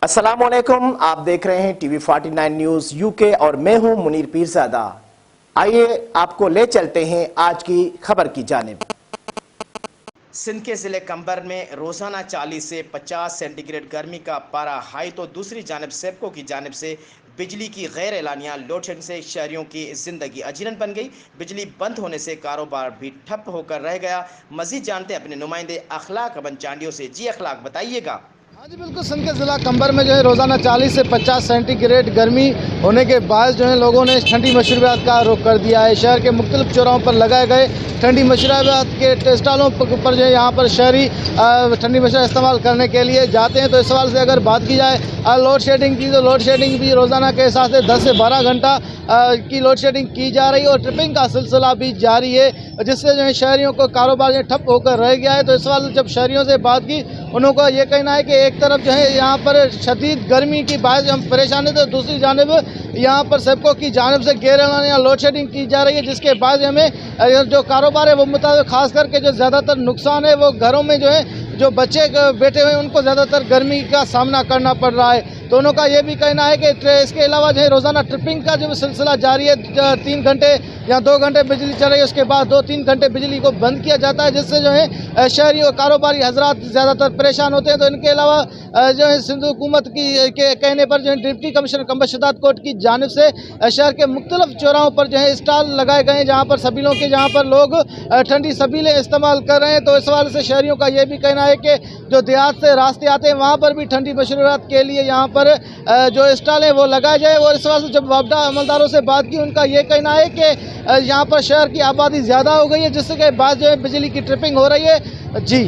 अस्सलाम वालेकुम, आप देख रहे हैं टीवी 49 न्यूज़ यूके और मैं हूं मुनीर पीरज़ादा। आइए आपको ले चलते हैं आज की खबर की जानिब। सिंध के ज़िले कंबर में रोज़ाना 40 से 50 सेंटीग्रेड गर्मी का पारा हाई, तो दूसरी जानिब सेपको की जानिब से बिजली की गैर एलानिया लोड शेडिंग से शहरियों की ज़िंदगी अजीरन बन गई। बिजली बंद होने से कारोबार भी ठप होकर रह गया। मज़ीद जानते अपने नुमाइंदे अखलाक अबन चांडियों से। जी अखलाक, बताइएगा। हाँ जी बिल्कुल, सिंध के ज़िला कंबर में जो है रोज़ाना 40 से 50 सेंटीग्रेड गर्मी होने के बाद जो है लोगों ने ठंडी मशरूबात का रुख कर दिया है। शहर के मुख्तलिफ चौराहों पर लगाए गए ठंडी मशरूबात के स्टॉलों पर जो है यहाँ पर शहरी ठंडी मशरूबात इस्तेमाल करने के लिए जाते हैं। तो इस सवाल से अगर बात की जाए लोड शेडिंग की, तो लोड शेडिंग भी रोज़ाना के हिसाब से 10 से 12 घंटा की लोड शेडिंग की जा रही है और ट्रिपिंग का सिलसिला भी जारी है, जिससे जो है शहरियों को कारोबार जो ठप होकर रह गया है। तो इस सवाल जब शहरियों से बात की, उनको ये कहना है कि एक तरफ जो है यहाँ पर शदीद गर्मी की बात हम परेशान है, तो दूसरी जानिब यहाँ पर सेपको की जानिब से गैर एलानिया लोड शेडिंग की जा रही है, जिसके बाद हमें जो कारोबार है वो मुताबिक खास करके जो ज़्यादातर नुकसान है वो घरों में जो है जो बच्चे बैठे हुए हैं उनको ज़्यादातर गर्मी का सामना करना पड़ रहा है। तो उनका ये भी कहना है कि इसके अलावा जो है रोज़ाना ट्रिपिंग का जो सिलसिला जारी है, 3 घंटे या 2 घंटे बिजली चल रही है, उसके बाद 2-3 घंटे बिजली को बंद किया जाता है, जिससे जो है शहरी और कारोबारी हजरात ज़्यादातर परेशान होते हैं। तो इनके अलावा जो है सिंध हुकूमत के कहने पर जो है डिप्टी कमिश्नर कंबर शदात कोट की जानिब से शहर के मुख्तलिफ चौराहों पर जो है स्टॉल लगाए गए हैं, जहाँ पर सबिलों के जहाँ पर लोग ठंडी सबीलें इस्तेमाल कर रहे हैं। तो इस हवाले से शहरियों का ये भी कहना है कि जो देहात से रास्ते आते हैं वहाँ पर भी ठंडी मशरूबात के लिए यहाँ पर जो स्टॉल है वो लगाए जाए। और इस वजह से जब वापडा अमलदारों से बात की, उनका ये कहना है कि यहाँ पर शहर की आबादी ज़्यादा हो गई है, जिसके बाद जो है बिजली की ट्रिपिंग हो रही है। जी।